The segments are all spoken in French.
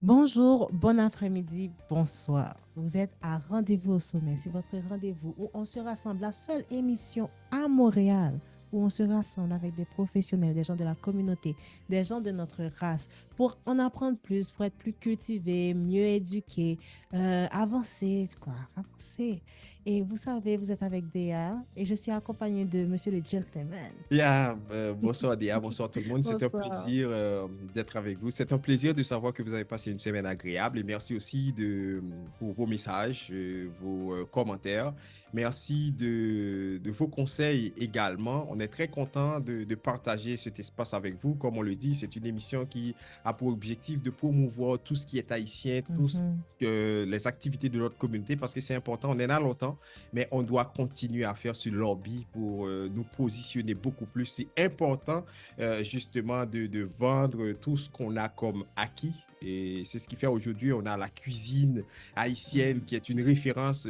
Bonjour, bon après-midi, bonsoir. Vous êtes à Rendez-vous au sommet. C'est votre rendez-vous où on se rassemble, la seule émission à Montréal où on se rassemble avec des professionnels, des gens de la communauté, des gens de notre race pour en apprendre plus, pour être plus cultivés, mieux éduqués, avancer, quoi, avancer. Et vous savez, vous êtes avec Déa et je suis accompagnée de Monsieur le Gentleman. Bonsoir Dia, bonsoir tout le monde. C'est un Bonsoir. plaisir d'être avec vous. C'est un plaisir de savoir que vous avez passé une semaine agréable et merci aussi pour vos messages, vos commentaires. Merci de vos conseils également. On est très content de partager cet espace avec vous. Comme on le dit, c'est une émission qui a pour objectif de promouvoir tout ce qui est haïtien, Mhm. les activités de notre communauté parce que c'est important. On est là longtemps mais on doit continuer à faire ce lobby pour nous positionner beaucoup plus. C'est important justement de vendre tout ce qu'on a comme acquis. Et c'est ce qui fait aujourd'hui, on a la cuisine haïtienne qui est une référence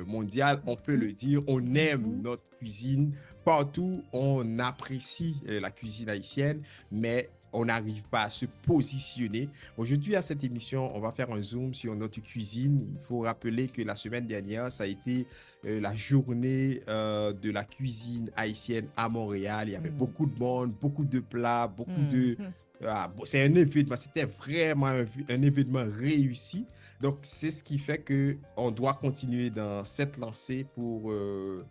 mondiale, on peut le Mhm. dire. On aime Mhm. notre cuisine partout, on apprécie la cuisine haïtienne, mais on n'arrive pas à se positionner. Aujourd'hui, à cette émission, on va faire un zoom sur notre cuisine. Il faut rappeler que la semaine dernière, ça a été la journée de la cuisine haïtienne à Montréal. Il y avait Mhm. beaucoup de monde, beaucoup de plats, beaucoup de... Mhm. C'est un événement, c'était vraiment un événement réussi. Donc, c'est ce qui fait que on doit continuer dans cette lancée pour euh,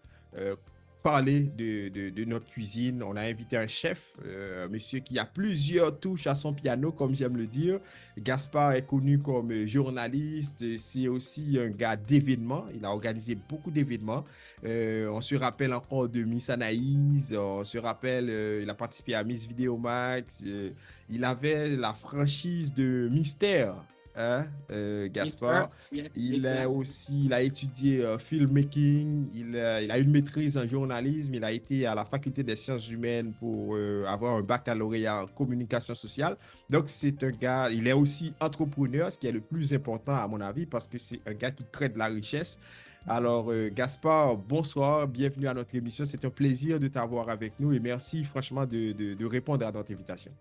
parler de notre cuisine. On a invité un chef, un monsieur qui a plusieurs touches à son piano, comme j'aime le dire. Gaspard est connu comme journaliste, c'est aussi un gars d'événements. Il a organisé beaucoup d'événements. On se rappelle encore de Miss Anaïs, on se rappelle, il a participé à Miss Vidéomax, il avait la franchise de Mystère, hein, Yes, sir. Gaspard. Yeah, A exact. aussi, il a étudié filmmaking, il a une maîtrise en journalisme, il a été à la faculté des sciences humaines pour avoir un baccalauréat en communication sociale. Donc, c'est un gars, il est aussi entrepreneur, ce qui est le plus important à mon avis, parce que c'est un gars qui crée de la richesse. Alors, Gaspard, bonsoir, bienvenue à notre émission. C'est un plaisir de t'avoir avec nous et merci franchement de répondre à notre invitation.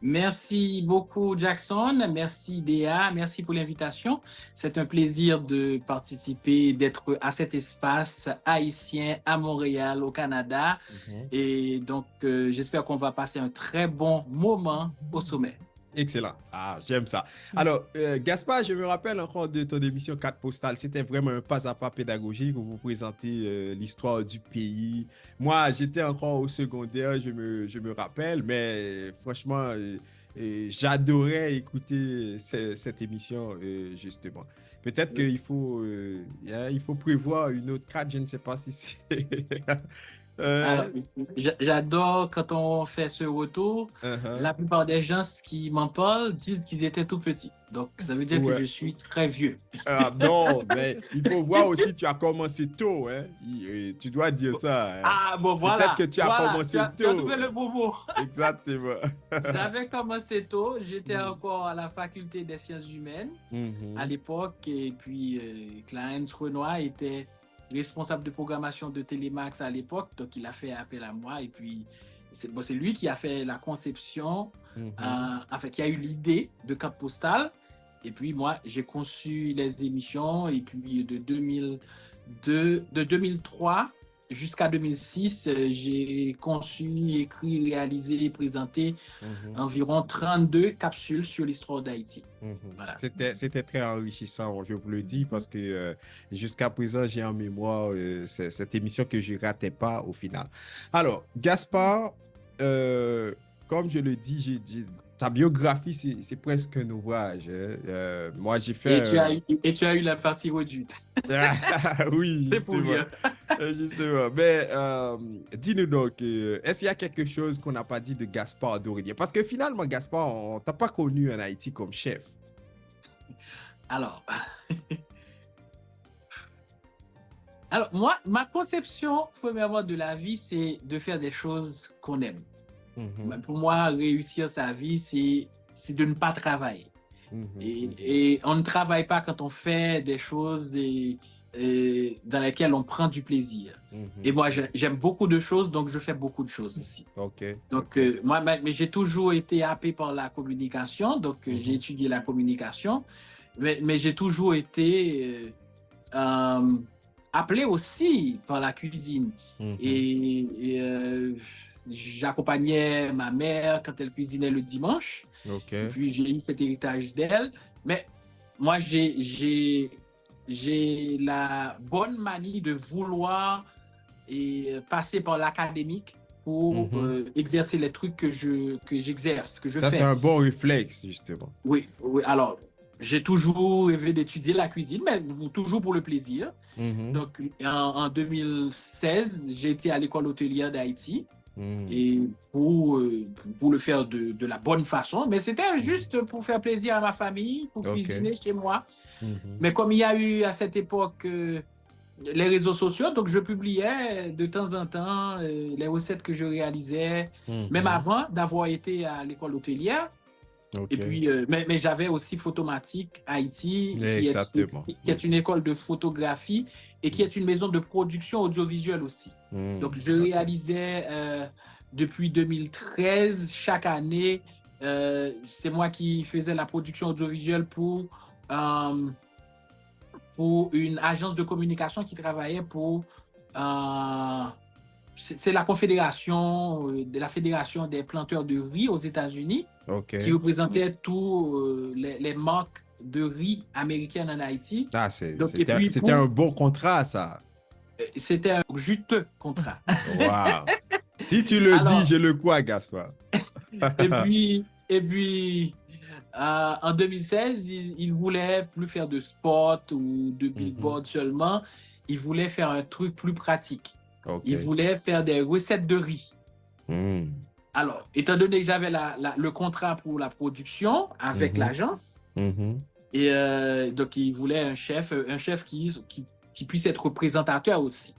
Merci beaucoup, Jackson. Merci, Déa. Merci pour l'invitation. C'est un plaisir de participer, d'être à cet espace haïtien à Montréal, au Canada. Mhm. Et donc, j'espère qu'on va passer un très bon moment au sommet. Excellent. Ah, j'aime ça. Alors, Gaspard, je me rappelle encore de ton émission 4 postales. C'était vraiment un pas à pas pédagogique où vous présentez l'histoire du pays. Moi, j'étais encore au secondaire, je me rappelle, mais franchement, j'adorais écouter cette émission, justement. Peut-être il faut prévoir une autre 4, je ne sais pas si c'est... Alors, Euh, j'adore quand on fait ce retour. uh-huh. La plupart des gens qui m'en parlent disent qu'ils étaient tout petits. Donc, ça veut dire que Ouais. je suis très vieux. Ah non, mais il faut voir aussi, tu as commencé tôt, hein. Tu dois dire ça, hein. Ah, bon, Peut-être que voilà, tu as voilà, commencé tu as tôt. trouvé le bon mot. Exactement. J'avais commencé tôt, j'étais Mhm. encore à la faculté des sciences humaines à Mhm. l'époque, et puis Clarence Renoir était responsable de programmation de Télémax à l'époque, donc il a fait appel à moi, et puis c'est lui qui a fait la conception, Mhm. en fait, qui a eu l'idée de carte postale, et puis moi, j'ai conçu les émissions, et puis de 2003 jusqu'à 2006, j'ai conçu, écrit, réalisé et présenté Mhm. environ 32 capsules sur l'histoire d'Haïti. Mhm. Voilà. C'était très enrichissant, je vous le dis, parce que jusqu'à présent, j'ai en mémoire cette émission que je ne ratais pas au final. Alors, Gaspard, euh, comme je le dis, ta biographie, c'est presque un ouvrage, hein. Moi, j'ai fait Et tu as eu la partie réduite. Oui, C'est pour justement. rien. Justement. Mais dis-nous donc, est-ce qu'il y a quelque chose qu'on n'a pas dit de Gaspard Dorinier? Parce que finalement, Gaspard, on t'a pas connu en Haïti comme chef. Alors, alors, moi, ma conception, premièrement, de la vie, c'est de faire des choses qu'on aime. Mhm, Pour moi, réussir sa vie, c'est de ne pas travailler. mhm, Et, mhm, et on ne travaille pas quand on fait des choses dans lesquelles on prend du plaisir. Et moi, j'aime beaucoup de choses, donc je fais beaucoup de choses aussi. OK. Donc, moi, mais j'ai toujours été happé par la communication, donc j'ai étudié la communication, mais j'ai toujours été appelé aussi par la cuisine. Et j'accompagnais ma mère quand elle cuisinait le dimanche. OK. Et puis, j'ai eu cet héritage d'elle. Mais moi, j'ai la bonne manie de vouloir passer par l'académique pour exercer les trucs que j'exerce, que je Ça, fais. c'est un bon réflexe, justement. Oui, oui. Alors, j'ai toujours rêvé d'étudier la cuisine, mais toujours pour le plaisir. Donc, en 2016, j'ai été à l'école hôtelière d'Haïti et pour le faire de la bonne façon. Mais c'était juste pour faire plaisir à ma famille, pour cuisiner chez moi. Mais comme il y a eu à cette époque les réseaux sociaux, donc je publiais de temps en temps les recettes que je réalisais, même avant d'avoir été à l'école hôtelière. Et puis, mais j'avais aussi Photomatique Haïti, qui est une école de photographie et qui est une maison de production audiovisuelle aussi. Donc, je réalisais depuis 2013, chaque année, c'est moi qui faisais la production audiovisuelle pour une agence de communication qui travaillait pour... c'est la confédération de la Fédération des planteurs de riz aux États-Unis qui représentait tous les marques de riz américaines en Haïti. Ah, c'était un bon contrat, ça. C'était un juteux contrat. Wow. Si tu le dis, je le crois, Gaspard. et puis en 2016, il voulait plus faire de spot ou de billboard seulement. Il voulait faire un truc plus pratique. Il voulait faire des recettes de riz. Alors, étant donné que j'avais le contrat pour la production avec l'agence, et donc il voulait un chef qui puisse être présentateur aussi.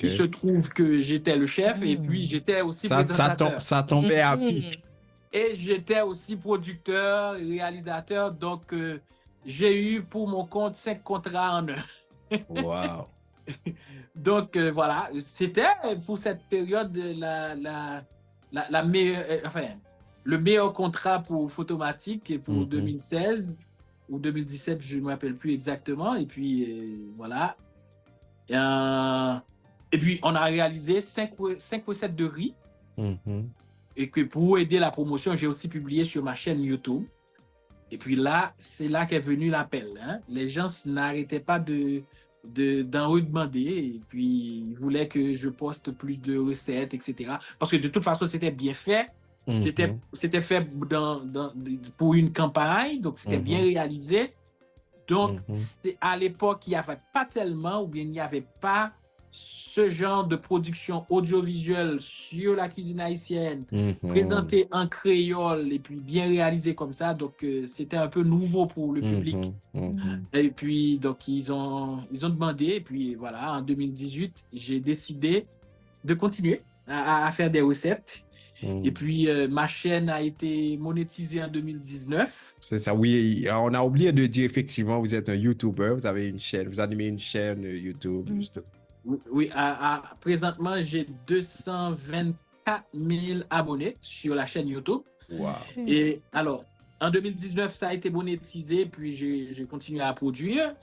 Il se trouve que j'étais le chef et puis j'étais aussi présentateur. Ça tombait à pic. Et j'étais aussi producteur, réalisateur. Donc, j'ai eu pour mon compte 5 contrats en un. Wow. Donc, voilà, c'était pour cette période la meilleure, le meilleur contrat pour Photomatique pour 2016 ou 2017, je ne me rappelle plus exactement. Et puis, voilà. Et puis, on a réalisé 5 recettes de riz. Et que pour aider la promotion, j'ai aussi publié sur ma chaîne YouTube. Et puis là, c'est là qu'est venu l'appel. Hein. Les gens n'arrêtaient pas d'en redemander. Et puis, ils voulaient que je poste plus de recettes, etc. Parce que de toute façon, c'était bien fait. C'était fait pour une campagne. Donc, c'était bien réalisé. Donc, à l'époque, il n'y avait pas tellement, ou bien il n'y avait pas ce genre de production audiovisuelle sur la cuisine haïtienne, présentée en créole et puis bien réalisée comme ça. Donc, c'était un peu nouveau pour le public. Et puis, donc, ils ont demandé. Et puis, voilà, en 2018, j'ai décidé de continuer à faire des recettes. Et puis, ma chaîne a été monétisée en 2019. C'est ça, oui. On a oublié de dire, effectivement, vous êtes un YouTuber. Vous avez une chaîne, vous animez une chaîne YouTube, justement. Oui, présentement, j'ai 224 000 abonnés sur la chaîne YouTube. Wow. Et alors, en 2019, ça a été monétisé, puis j'ai continué à produire.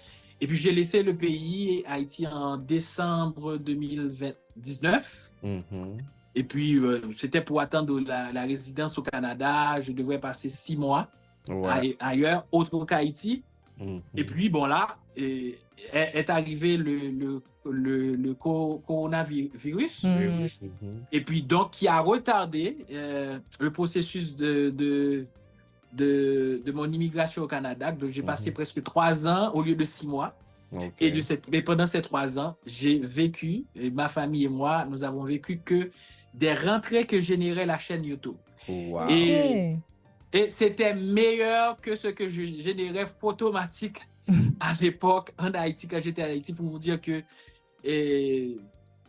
Et puis, j'ai laissé le pays, Haïti, en décembre 2019. Et puis, c'était pour attendre la résidence au Canada. Je devrais passer 6 mois ailleurs, autre qu'Haïti. Et puis, bon, là, est arrivé le coronavirus. Et puis, donc, qui a retardé le processus de mon immigration au Canada. Donc, j'ai passé presque 3 ans au lieu de 6 mois. Mais pendant ces 3 ans, j'ai vécu, et ma famille et moi, nous avons vécu que des rentrées que générait la chaîne YouTube. Wow. Et c'était meilleur que ce que je générais Photomatique à l'époque en Haïti, quand j'étais en Haïti, pour vous dire que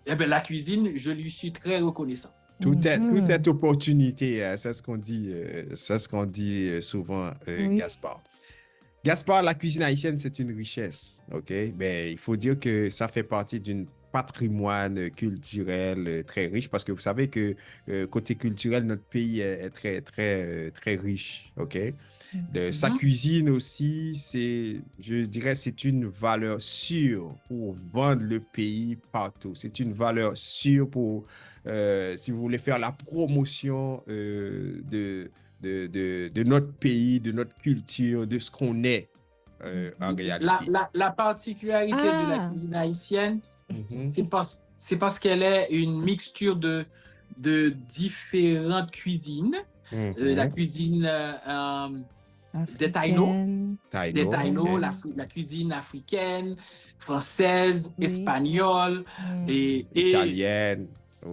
la cuisine, je lui suis très reconnaissant. Tout est opportunité, c'est ce qu'on dit, souvent, Gaspard. Gaspard, la cuisine haïtienne, c'est une richesse, OK? Ben, il faut dire que ça fait partie d'une patrimoine culturel très riche parce que vous savez que côté culturel, notre pays est très, très, très riche, OK? Sa Mhm. cuisine aussi, je dirais, c'est une valeur sûre pour vendre le pays partout. C'est une valeur sûre pour, si vous voulez faire la promotion de notre pays, de notre culture, de ce qu'on est en réalité. La particularité de la Ah, cuisine haïtienne, Mhm, c'est parce qu'elle est une mixture de différentes cuisines. La mhm. cuisine des Taïnos, africaine. des Taïno, OK. Taïnos, la cuisine africaine, française, Oui. espagnole, et, et, Italienne,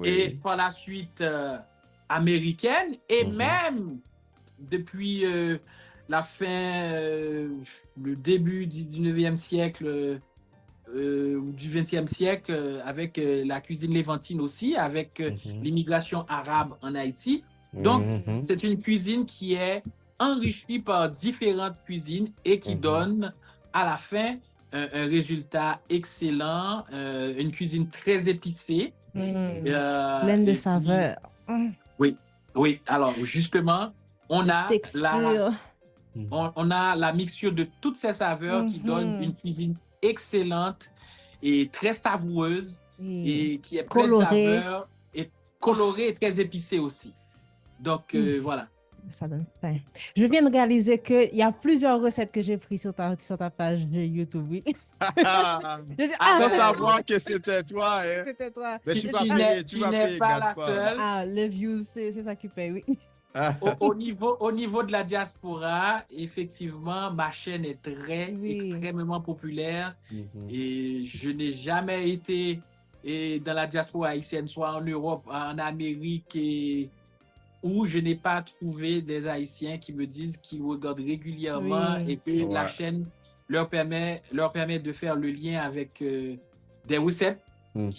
et oui. par la suite américaine, et Mhm, même depuis la fin, le début du 19e siècle ou du 20e siècle, avec la cuisine lévantine aussi, avec mhm, l'immigration arabe en Haïti. Donc, mhm, c'est une cuisine qui est enrichie par différentes cuisines et qui mhm. donne à la fin un résultat excellent, une cuisine très épicée. Pleine de Et puis, saveurs. oui, oui. Alors, justement, on De a la, texture. on a la mixture de toutes ces saveurs qui donne une Mhm. cuisine excellente et très savoureuse Oui. et qui est pleine de Coloré. saveurs et Oh, colorée et très épicée aussi. Donc, voilà. ça donne faim. Je viens de réaliser qu'il y a plusieurs recettes que j'ai prises sur ta page de YouTube. Oui. Je dis, Ah Sans ben, savoir que c'était toi, hein. c'était toi. Mais tu, tu Je vas dis, tu ah, payer, tu tu vas n'es payer pas la Gaspard. seule. le views, c'est ça qui paye, oui. Au niveau de la diaspora, effectivement, ma chaîne est Oui. extrêmement populaire Mhm. et je n'ai jamais été dans la diaspora haïtienne, soit en Europe, en Amérique, où je n'ai pas trouvé des Haïtiens qui me disent qu'ils regardent régulièrement Oui. et que la Ouais. chaîne leur permet de faire le lien avec des recettes Mhm.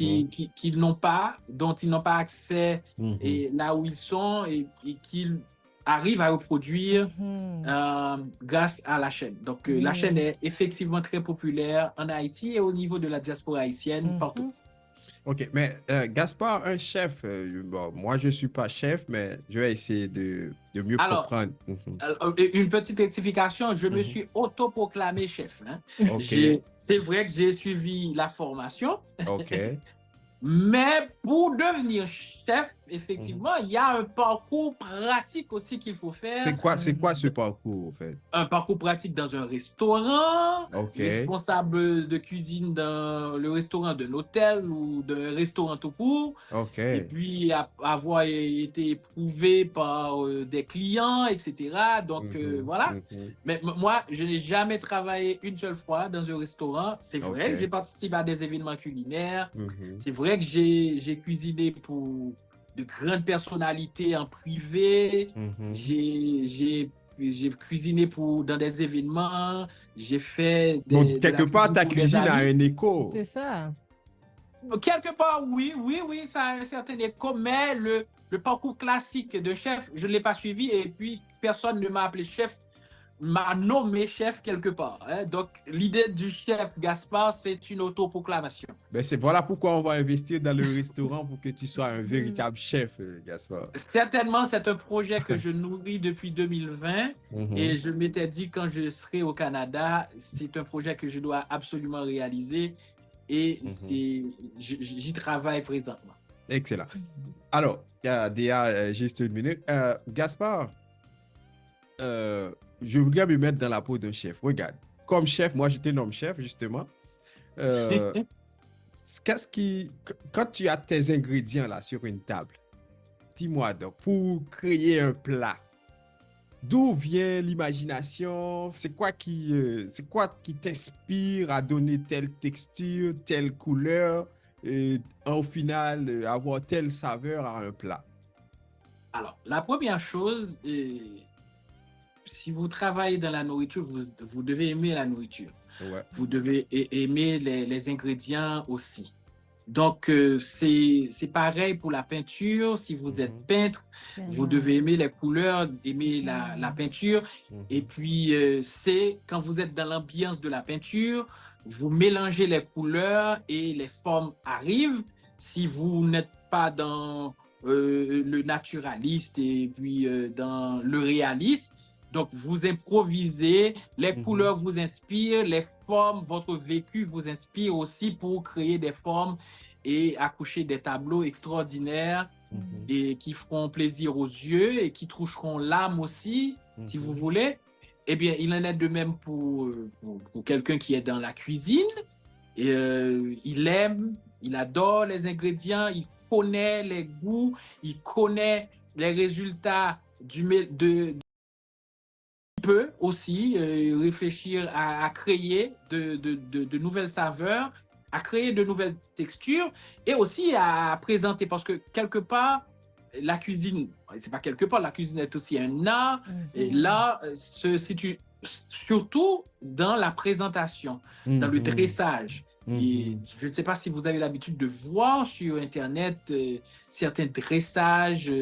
dont ils n'ont pas accès Mhm. et là où ils sont et qu'ils arrivent à reproduire Mhm. grâce à la chaîne. Donc, la chaîne Oui. est effectivement très populaire en Haïti et au niveau de la diaspora haïtienne partout. Mhm. OK, mais Gaspard, un chef, bon, moi je ne suis pas chef, mais je vais essayer de mieux Alors, comprendre. Mhm. une petite rectification, je me Mhm. suis autoproclamé chef, hein. OK, C'est vrai que j'ai suivi la formation, OK. mais pour devenir chef, Mhm. effectivement, il y a un parcours pratique aussi qu'il faut faire. C'est quoi ce Mhm. parcours, en fait? Un parcours pratique dans un restaurant, OK, responsable de cuisine dans le restaurant d'un hôtel ou d'un restaurant tout court, et OK. puis avoir été éprouvé par des clients, etc. Donc, Mhm. voilà. Mhm. Mais moi, je n'ai jamais travaillé une seule fois dans un restaurant. C'est vrai que j'ai OK. participé à des événements culinaires. Mhm. C'est vrai que j'ai cuisiné pour de grandes personnalités en privé. Mhm. J'ai cuisiné dans des événements. J'ai fait Donc, de la quelque part, cuisine ta pour des cuisine a amis. un écho. C'est ça. Quelque part, oui, oui, oui, ça a un certain écho, mais le parcours classique de chef, je ne l'ai pas suivi et puis personne ne m'a appelé chef, m'a nommé chef quelque part, hein. Donc, l'idée du chef Gaspard, c'est une autoproclamation. Ben voilà pourquoi on va investir dans le restaurant pour que tu sois un Mhm. véritable chef, Gaspard. Certainement, c'est un projet que je nourris depuis 2020 et Mhm. je m'étais dit quand je serai au Canada, c'est un projet que je dois absolument réaliser et Mhm. j'y travaille présentement. Excellent. Alors, Déa, juste une minute. Gaspard, je voudrais me mettre dans la peau d'un chef. Regarde, comme chef, moi je te nomme chef, justement. Euh, quand tu as tes ingrédients là sur une table, dis-moi donc, pour créer un plat, d'où vient l'imagination? C'est quoi qui t'inspire à donner telle texture, telle couleur, et au final avoir telle saveur à un plat? Alors, la première chose, si vous travaillez dans la nourriture, vous devez aimer la nourriture. Ouais. Vous devez aimer les ingrédients aussi. Donc, c'est pareil pour la peinture. Si vous êtes peintre, vous devez aimer les couleurs, aimer la peinture. Et puis, c'est quand vous êtes dans l'ambiance de la peinture, vous mélangez les couleurs et les formes arrivent. Si vous n'êtes pas dans le naturaliste et puis dans le réaliste, donc vous improvisez, les couleurs vous inspirent, les formes, votre vécu vous inspire aussi pour créer des formes et accoucher des tableaux extraordinaires et qui feront plaisir aux yeux et qui toucheront l'âme aussi, si vous voulez. Eh bien, il en est de même pour quelqu'un qui est dans la cuisine. Et, il aime, il adore les ingrédients, il connaît les goûts, il connaît les résultats peut aussi réfléchir à créer de nouvelles saveurs, à créer de nouvelles textures et aussi à présenter parce que quelque part, la cuisine, c'est pas quelque part, la cuisine est aussi un art et là, se situe surtout dans la présentation, dans le dressage. Et je ne sais pas si vous avez l'habitude de voir sur Internet certains dressages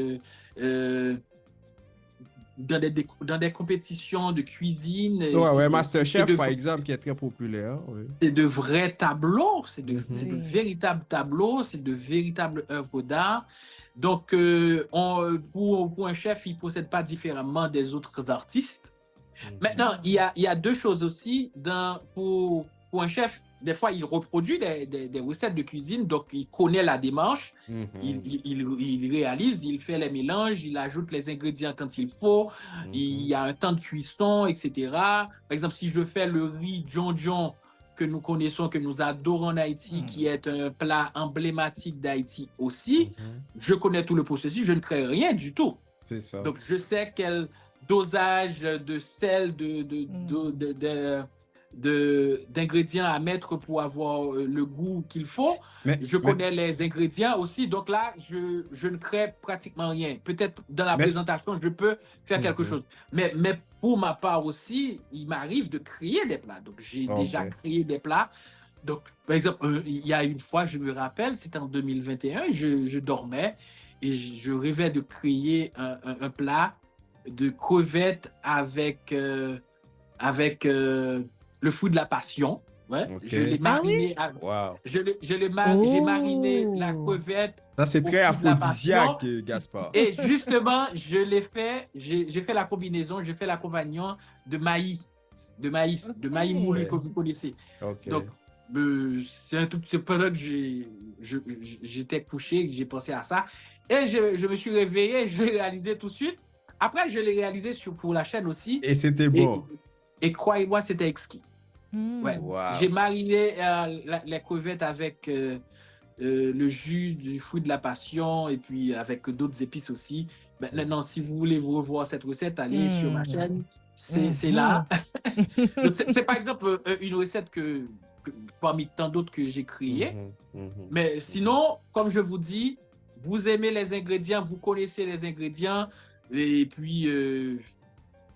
dans des compétitions de cuisine. Ouais, MasterChef, par exemple, qui est très populaire. Oui. C'est de vrais tableaux, c'est de véritables tableaux, c'est de véritables œuvres d'art. Donc, pour un chef, il ne procède pas différemment des autres artistes. Maintenant, il y a deux choses aussi. Pour un chef, des fois, il reproduit des recettes de cuisine, donc il connaît la démarche, il réalise, il fait les mélanges, il ajoute les ingrédients quand il faut, il y a un temps de cuisson, etc. Par exemple, si je fais le riz Djon que nous connaissons, que nous adorons en Haïti, qui est un plat emblématique d'Haïti aussi, je connais tout le processus, je ne crée rien du tout. C'est ça. Donc, je sais quel dosage de sel, d'ingrédients à mettre pour avoir le goût qu'il faut. Je connais les ingrédients aussi. Donc là, je ne crée pratiquement rien. Peut-être dans la présentation, je peux faire quelque chose. Mais pour ma part aussi, il m'arrive de créer des plats. Donc, j'ai déjà créé des plats. Donc, par exemple, il y a une fois, je me rappelle, c'était en 2021, je dormais et je rêvais de créer un plat de crevettes avec le fruit de la passion. Ouais. Je l'ai mariné. J'ai mariné la crevette. Ça, c'est très aphrodisiaque, Gaspard. Et justement, j'ai fait la combinaison, j'ai fait l'accompagnement de maïs moulu que vous connaissez. Donc, c'est pendant que j'étais couché, que j'ai pensé à ça. Et je me suis réveillé, je l'ai réalisé tout de suite. Après, je l'ai réalisé pour la chaîne aussi. Et c'était bon. Et croyez-moi, c'était exquis. Ouais. Wow. J'ai mariné les crevettes avec le jus du fruit de la passion et puis avec d'autres épices aussi. Maintenant, si vous voulez vous revoir cette recette, allez sur ma chaîne. C'est là. C'est par exemple une recette que parmi tant d'autres que j'ai créées. Mais sinon, comme je vous dis, vous aimez les ingrédients, vous connaissez les ingrédients et puis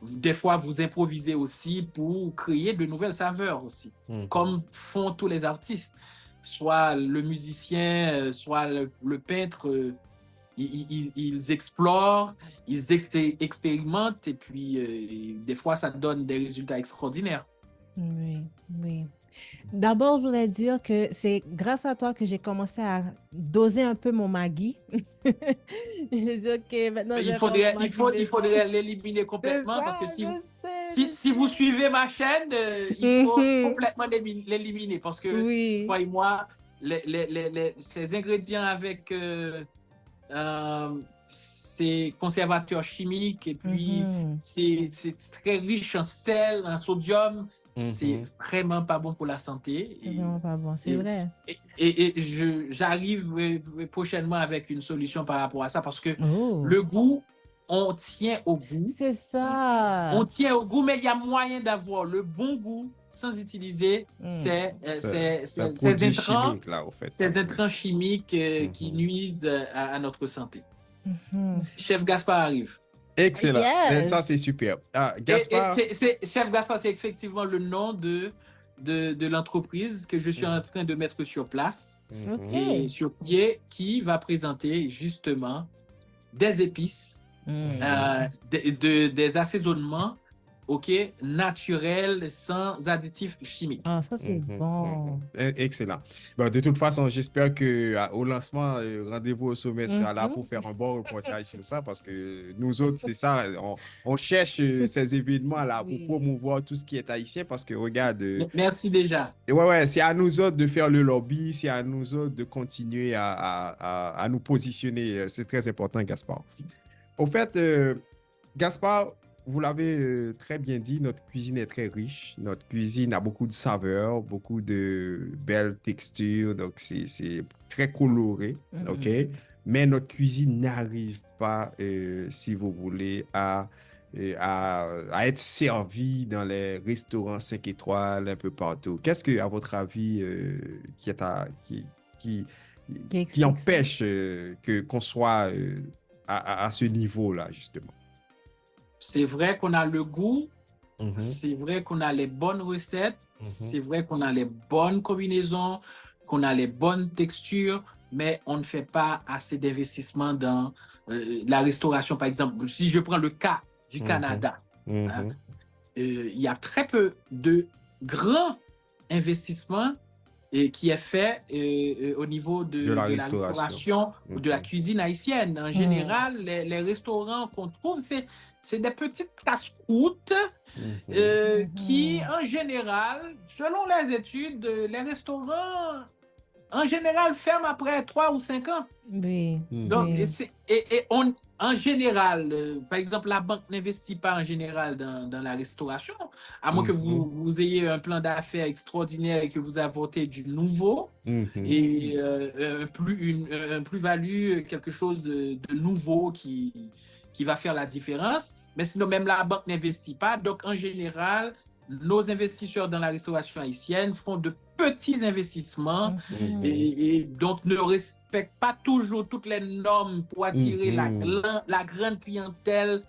des fois, vous improvisez aussi pour créer de nouvelles saveurs aussi, comme font tous les artistes. Soit le musicien, soit le peintre, ils explorent, ils expérimentent et puis des fois, ça donne des résultats extraordinaires. Oui. D'abord, je voulais dire que c'est grâce à toi que j'ai commencé à doser un peu mon Maggi. Je dis, OK, maintenant, il faudrait l'éliminer complètement parce que si vous suivez ma chaîne, il faut complètement l'éliminer parce que, croyez-moi, ces ingrédients avec ces conservateurs chimiques et puis c'est très riche en sel, en sodium. C'est vraiment pas bon pour la santé. C'est vraiment pas bon, c'est vrai. Et j'arrive prochainement avec une solution par rapport à ça parce que le goût, on tient au goût. C'est ça. On tient au goût, mais il y a moyen d'avoir le bon goût sans utiliser ces intrants chimiques qui nuisent à notre santé. Chef Gaspard arrive. Excellent. Yes. Ça, c'est super. Gaspard. Chef Gaspard, c'est effectivement le nom de de l'entreprise que je suis en train de mettre sur place Ok. et sur pied, qui va présenter justement des épices, des assaisonnements, ok, naturels, sans additifs chimiques. Ah, ça, c'est bon. Excellent. Bon, de toute façon, j'espère que au lancement, Rendez-vous au sommet sera là pour faire un bon reportage sur ça parce que nous autres, c'est ça, on cherche ces événements-là pour Oui. promouvoir tout ce qui est haïtien parce que regarde, Merci déjà. ouais, c'est à nous autres de faire le lobby, c'est à nous autres de continuer à nous positionner. C'est très important, Gaspard. Au fait, Gaspard, vous l'avez très bien dit, notre cuisine est très riche. Notre cuisine a beaucoup de saveurs, beaucoup de belles textures, donc c'est très coloré, OK? Mais notre cuisine n'arrive pas, si vous voulez, à être servie dans les restaurants 5 étoiles un peu partout. Qu'est-ce que, à votre avis, qui explique ça? empêche qu'on soit à ce niveau-là, justement? C'est vrai qu'on a le goût, c'est vrai qu'on a les bonnes recettes, c'est vrai qu'on a les bonnes combinaisons, qu'on a les bonnes textures, mais on ne fait pas assez d'investissement dans la restauration. Par exemple, si je prends le cas du Canada, hein, il y a très peu de grands investissements qui est fait au niveau de la restauration ou de la cuisine haïtienne. En général, les restaurants qu'on trouve, c'est des petites casse-croûtes qui, en général, selon les études, les restaurants, en général, ferment après 3 ou 5 ans. Oui. Donc, oui. En général, par exemple, la banque n'investit pas en général dans la restauration, à moins que vous ayez un plan d'affaires extraordinaire et que vous apportez du nouveau et un plus-value, quelque chose de nouveau qui va faire la différence. Mais sinon, même la banque n'investit pas. Donc, en général, nos investisseurs dans la restauration haïtienne font de petits investissements et donc ne respectent pas toujours toutes les normes pour attirer la grande clientèle,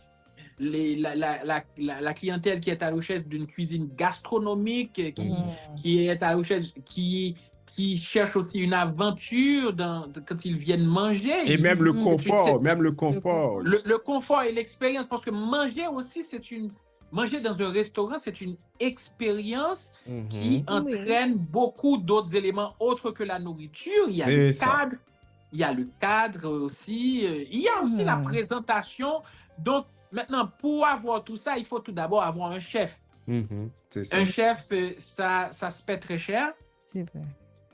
la clientèle qui est à la recherche d'une cuisine gastronomique, qui est à la recherche, qui cherche aussi une aventure quand ils viennent manger. Et même le confort, Le confort et l'expérience, parce que manger aussi, manger dans un restaurant, c'est une expérience qui entraîne beaucoup d'autres éléments autres que la nourriture. Il y a le cadre, il y a le cadre aussi, il y a aussi la présentation. Donc, maintenant, pour avoir tout ça, il faut tout d'abord avoir un chef. Un chef, ça se paie très cher. C'est vrai.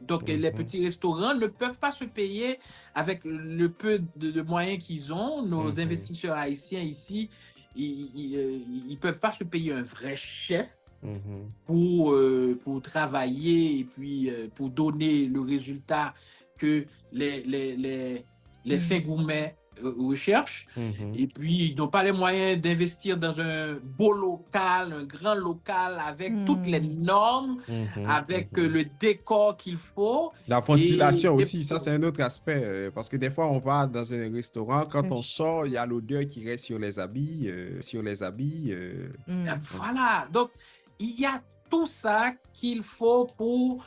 Donc, les petits restaurants ne peuvent pas se payer avec le peu de moyens qu'ils ont. Nos investisseurs haïtiens ici, ils ne peuvent pas se payer un vrai chef pour travailler et puis pour donner le résultat que les fins gourmets recherchent. Et puis, ils n'ont pas les moyens d'investir dans un beau local, un grand local avec toutes les normes, avec le décor qu'il faut. La ventilation aussi, ça c'est un autre aspect. Parce que des fois, on va dans un restaurant, quand on sort, il y a l'odeur qui reste sur les habits. Voilà. Donc, il y a tout ça qu'il faut pour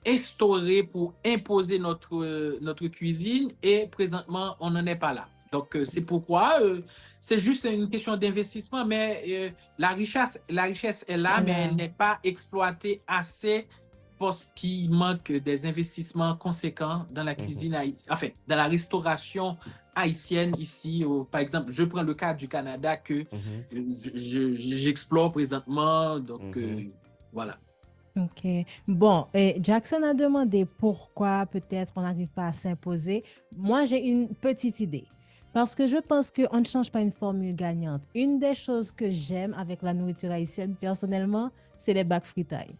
instaurer, pour imposer notre cuisine, et présentement, on n'en est pas là. Donc, c'est pourquoi c'est juste une question d'investissement, mais la richesse est là, mais elle n'est pas exploitée assez parce qu'il manque des investissements conséquents dans la cuisine haïtienne, enfin, dans la restauration haïtienne ici. Par exemple, je prends le cas du Canada que j'explore présentement, donc voilà. Ok. Bon, Jackson a demandé pourquoi peut-être on n'arrive pas à s'imposer. Moi, j'ai une petite idée. Parce que je pense qu'on ne change pas une formule gagnante. Une des choses que j'aime avec la nourriture haïtienne, personnellement, c'est les bacs fritailles.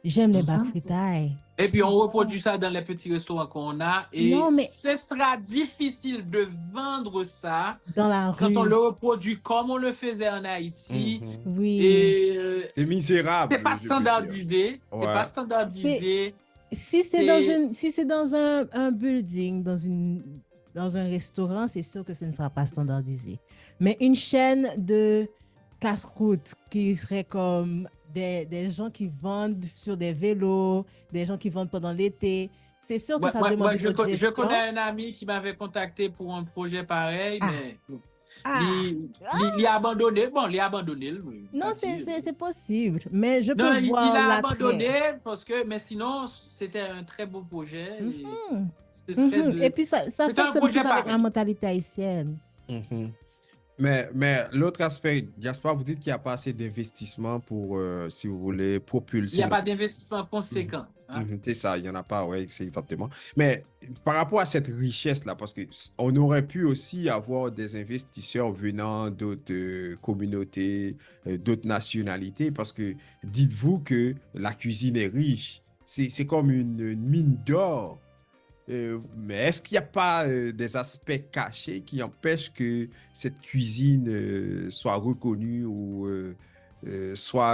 J'aime les bacs fritailles. Et puis, on reproduit ça dans les petits restaurants qu'on a. Et ce sera difficile de vendre ça dans la rue. Quand on le reproduit comme on le faisait en Haïti. Oui. Et c'est misérable. C'est pas standardisé. C'est pas standardisé. Si c'est dans un building, dans un restaurant, c'est sûr que ce ne sera pas standardisé. Mais une chaîne de casse-croûte qui seraient comme des gens qui vendent sur des vélos, des gens qui vendent pendant l'été. C'est sûr que ça demande une autre Je connais gestion. un ami qui m'avait contacté pour un projet pareil, Ah. mais Ah, il a abandonné. Bon, il a abandonné. non, c'est possible, mais je Non, peux il voir a l'attrait. abandonné mais sinon, c'était un très beau projet. Et Mhm. ce serait Mhm. Et puis, ça c'est un fonctionne projet plus avec la pareil. mentalité haïtienne. Mhm. Mais l'autre aspect, Gaspard, vous dites qu'il n'y a pas assez d'investissement pour, si vous voulez, Il n'y propulser. a pas d'investissement conséquent. Hein? C'est ça, il n'y en a pas, oui, c'est exactement. Mais par rapport à cette richesse-là, parce qu'on aurait pu aussi avoir des investisseurs venant d'autres communautés, d'autres nationalités, parce que dites-vous que la cuisine est riche. C'est comme une mine d'or. Mais est-ce qu'il n'y a pas des aspects cachés qui empêchent que cette cuisine soit reconnue ou soit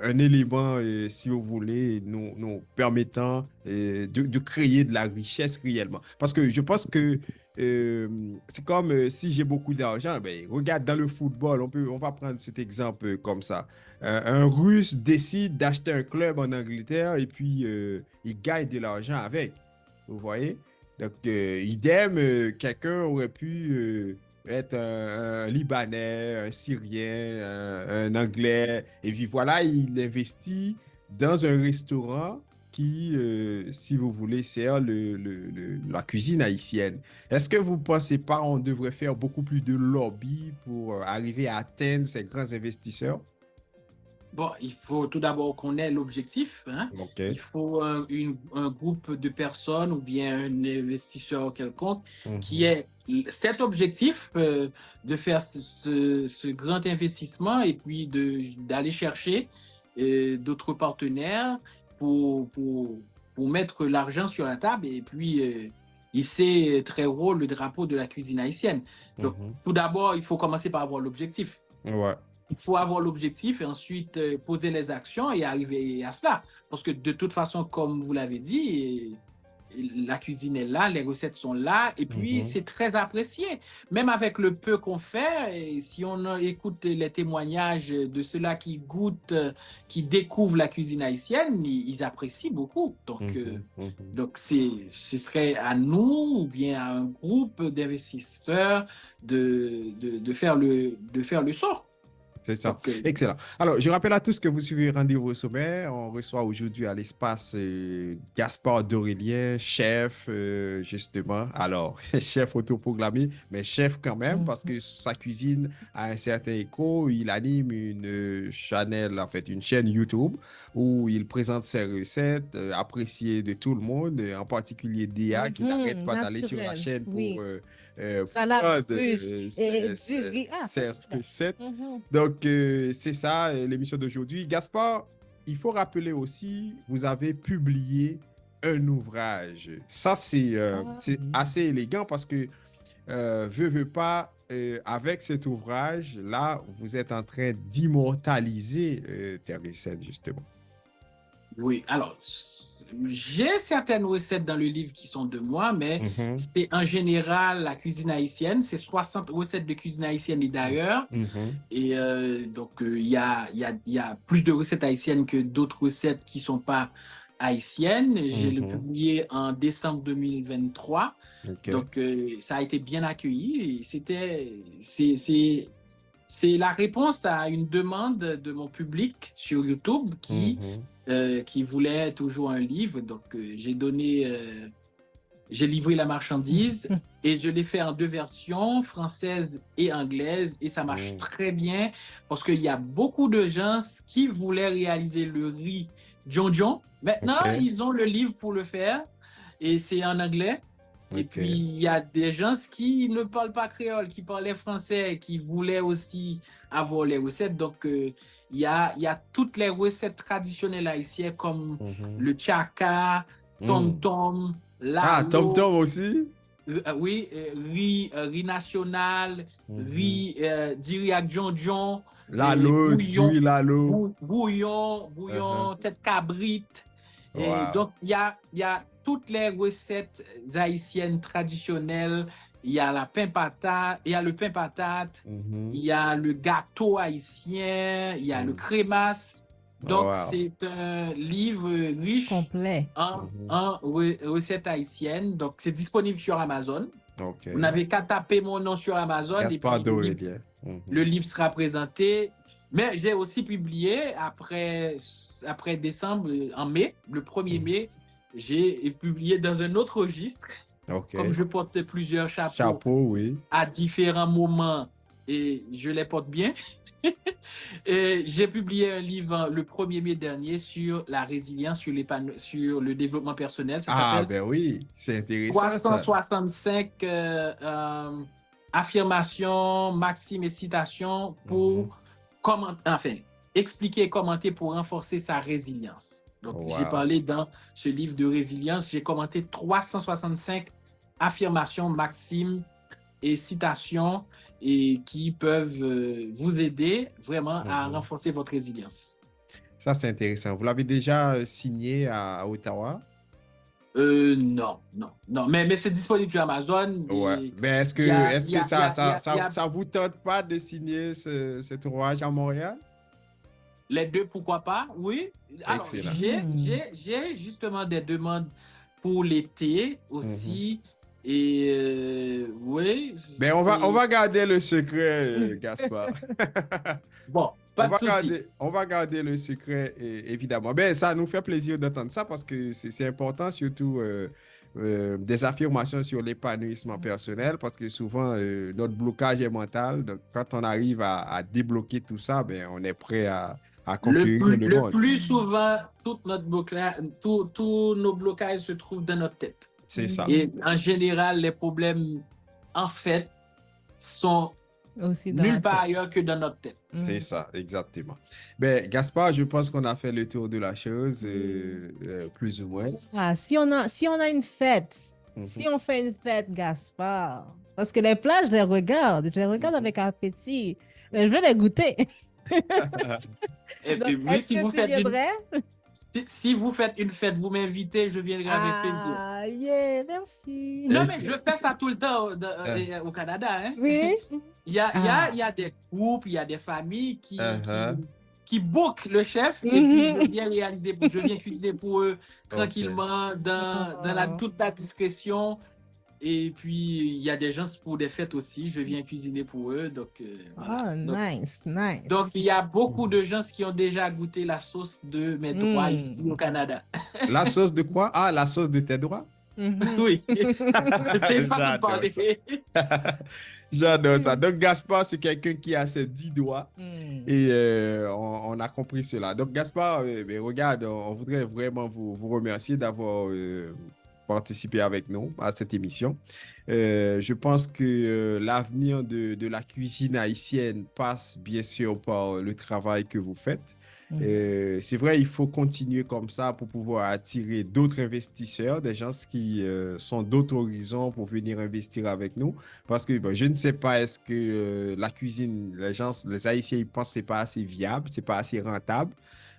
un élément, si vous voulez, nous permettant de créer de la richesse réellement? Parce que je pense que c'est comme si j'ai beaucoup d'argent, ben, regarde dans le football, on va prendre cet exemple comme ça. Un Russe décide d'acheter un club en Angleterre et puis il gagne de l'argent avec. Vous voyez? Donc, idem, quelqu'un aurait pu être un Libanais, un Syrien, un Anglais. Et puis voilà, il investit dans un restaurant qui, si vous voulez, sert la cuisine haïtienne. Est-ce que vous ne pensez pas qu'on devrait faire beaucoup plus de lobby pour arriver à atteindre ces grands investisseurs? Bon, il faut tout d'abord qu'on ait l'objectif. Hein? OK. Il faut un groupe de personnes ou bien un investisseur quelconque qui ait cet objectif de faire ce grand investissement et puis d'aller chercher d'autres partenaires pour mettre l'argent sur la table et puis hisser très haut le drapeau de la cuisine haïtienne. Donc, tout d'abord, il faut commencer par avoir l'objectif. Ouais. Il faut avoir l'objectif et ensuite poser les actions et arriver à cela. Parce que de toute façon, comme vous l'avez dit, la cuisine est là, les recettes sont là et puis c'est très apprécié. Même avec le peu qu'on fait, et si on écoute les témoignages de ceux-là qui goûtent, qui découvrent la cuisine haïtienne, ils apprécient beaucoup. Donc ce serait à nous ou bien à un groupe d'investisseurs de faire le saut. C'est ça. Excellent. Alors, je rappelle à tous que vous suivez Rendez-vous au sommet. On reçoit aujourd'hui à l'espace Gaspard Dorélien, chef, justement. Alors, chef autoproclamé, mais chef quand même, parce que sa cuisine a un certain écho. Il anime une chaîne YouTube où il présente ses recettes appréciées de tout le monde, en particulier Dia, qui n'arrête pas d'aller sur la chaîne pour salade russe et du riz. Ses recettes. Donc, c'est ça l'émission d'aujourd'hui. Gaspard, il faut rappeler aussi, vous avez publié un ouvrage. Ça, c'est assez élégant parce que, veux pas, avec cet ouvrage-là, vous êtes en train d'immortaliser tes recettes, justement. Oui, alors, j'ai certaines recettes dans le livre qui sont de moi, mais c'est en général la cuisine haïtienne. C'est 60 recettes de cuisine haïtienne et d'ailleurs. Et donc, il y a plus de recettes haïtiennes que d'autres recettes qui ne sont pas haïtiennes. J'ai le publié en décembre 2023. Donc, ça a été bien accueilli. C'est la réponse à une demande de mon public sur YouTube qui voulait toujours un livre. Donc, j'ai livré la marchandise et je l'ai fait en 2 versions, française et anglaise. Et ça marche très bien parce qu'il y a beaucoup de gens qui voulaient réaliser le riz John John. Maintenant, ils ont le livre pour le faire et c'est en anglais. Et puis, il y a des gens qui ne parlent pas créole, qui parlaient français, qui voulaient aussi avoir les recettes. Donc, il y a toutes les recettes traditionnelles haïtiennes comme le tchaka, tom-tom, lalo. Tom-tom aussi? Oui, riz national, riz diriak John, lalo, du lalo. Bouillon, tête cabrite. Wow. Donc, il y a toutes les recettes haïtiennes traditionnelles il y a la pain patate, il y a le pain patate, il y a le gâteau haïtien, il y a le crémasse. Donc, Wow. c'est un livre riche Complet. en recettes haïtiennes. Donc, c'est disponible sur Amazon. OK. Vous n'avez qu'à taper mon nom sur Amazon Gaspard et puis Dorélien. le livre sera présenté. Mais j'ai aussi publié après décembre, en mai, le 1er mai, j'ai publié dans un autre registre. OK. Comme je porte plusieurs Chapeau, oui. à différents moments et je les porte bien. Et j'ai publié un livre le 1er mai dernier sur la résilience, sur le développement personnel. Ça s'appelle Ben oui, c'est intéressant ça. 365 affirmations, maximes et citations pour expliquer et commenter pour renforcer sa résilience. Donc, j'ai parlé dans ce livre de résilience, j'ai commenté 365 affirmations, maximes et citations et qui peuvent vous aider vraiment à renforcer votre résilience. Ça, c'est intéressant. Vous l'avez déjà signé à Ottawa? Non. Mais c'est disponible sur Amazon. Ouais. Mais est-ce que ça vous tente pas de signer cet ouvrage à Montréal? Les deux, pourquoi pas? Oui. Alors, j'ai justement des demandes pour l'été aussi. Et oui. Mais on va garder le secret, Gaspard. Bon, pas de souci. On va garder le secret, évidemment. Ben, ça nous fait plaisir d'entendre ça parce que c'est important, surtout des affirmations sur l'épanouissement personnel, parce que souvent, notre blocage est mental. Donc, quand on arrive à débloquer tout ça, ben, on est prêt à conquérir le monde. Le plus souvent, tous nos blocages se trouvent dans notre tête. C'est ça. Et en général, les problèmes, en fait, sont aussi nulle part ailleurs que dans notre tête. C'est ça, exactement. Ben, Gaspard, je pense qu'on a fait le tour de la chose, plus ou moins. Si on a une fête, si on fait une fête, Gaspard, parce que les plats, je les regarde avec appétit, mais je veux les goûter. Et puis, oui, si vous faites une fête, vous m'invitez, je viendrai avec plaisir. Ah, yeah, merci. Non, mais je fais ça tout le temps au Canada. Hein? Oui. Il y a des couples, il y a des familles qui bookent le chef et puis je viens cuisiner pour eux tranquillement dans toute la discrétion. Et puis, il y a des gens pour des fêtes aussi, je viens cuisiner pour eux. Donc, nice. Donc, il y a beaucoup de gens qui ont déjà goûté la sauce de mes droits ici au Canada. La sauce de quoi? Ah, la sauce de tes droits? Oui. C'est pas parler. J'adore ça. Donc, Gaspard, c'est quelqu'un qui a ses 10 doigts et on a compris cela. Donc, Gaspard, regarde, on voudrait vraiment vous remercier d'avoir participé avec nous à cette émission. Je pense que l'avenir de la cuisine haïtienne passe bien sûr par le travail que vous faites. C'est vrai, il faut continuer comme ça pour pouvoir attirer d'autres investisseurs, des gens qui sont d'autres horizons pour venir investir avec nous. Parce que je ne sais pas, est-ce que la cuisine, les Haïtiens, ils pensent que c'est pas assez viable, c'est pas assez rentable.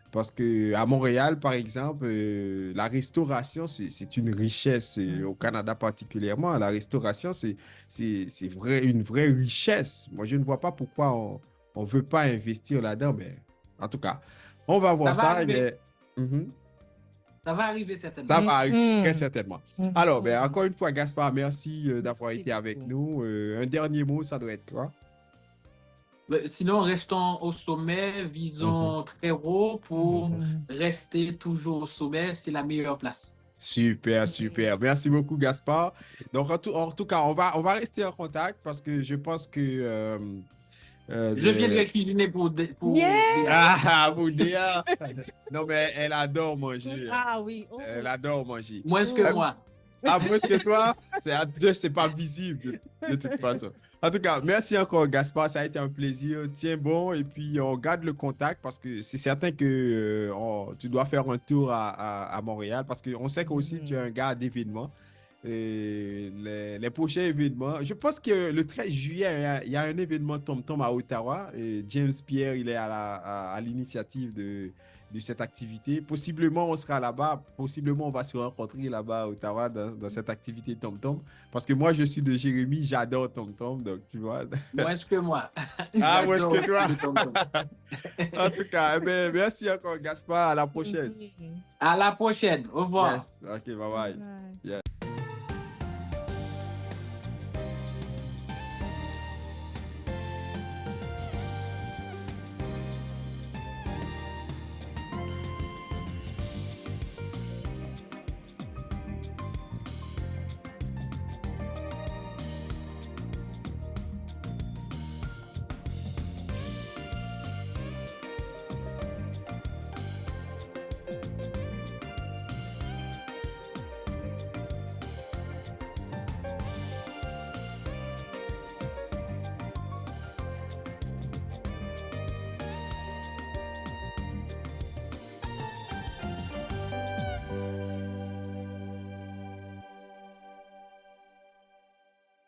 Parce qu'à Montréal, par exemple, la restauration, c'est une richesse. Au Canada particulièrement, la restauration, c'est une vraie richesse. Moi, je ne vois pas pourquoi on ne veut pas investir là-dedans. Mais en tout cas, on va voir ça. Ça va arriver certainement. Ça va arriver très certainement. Alors, encore une fois, Gaspard, merci d'avoir été avec nous. Un dernier mot, ça doit être quoi? Sinon, restons au sommet, visons très haut pour rester toujours au sommet. C'est la meilleure place. Super. Merci beaucoup, Gaspard. Donc, en tout cas, on va rester en contact parce que je pense que... je viendrai cuisiner pour pour Déa. Non, mais elle adore manger. Ah oui. Elle adore manger. Moins que moi. Ah, moins que toi? C'est pas visible de toute façon. En tout cas, merci encore, Gaspard. Ça a été un plaisir. Tiens bon, et puis on garde le contact parce que c'est certain que tu dois faire un tour à Montréal parce qu'on sait qu'aussi tu es un gars d'événements. les prochains événements. Je pense que le 13 juillet, il y a un événement Tom à Ottawa. Et James Pierre, il est à l'initiative de cette activité. Possiblement, on sera là-bas. Possiblement, on va se rencontrer là-bas à Ottawa dans cette activité Tom. Parce que moi, je suis de Jérémie, j'adore Tom. Donc, tu vois. Moins que moi. Ah, moins J'adore que toi. aussi le tom-tom. En tout cas, merci encore, Gaspard. À la prochaine. Mhm. À la prochaine. Au revoir. Yes. OK, bye bye. Bye. Yeah.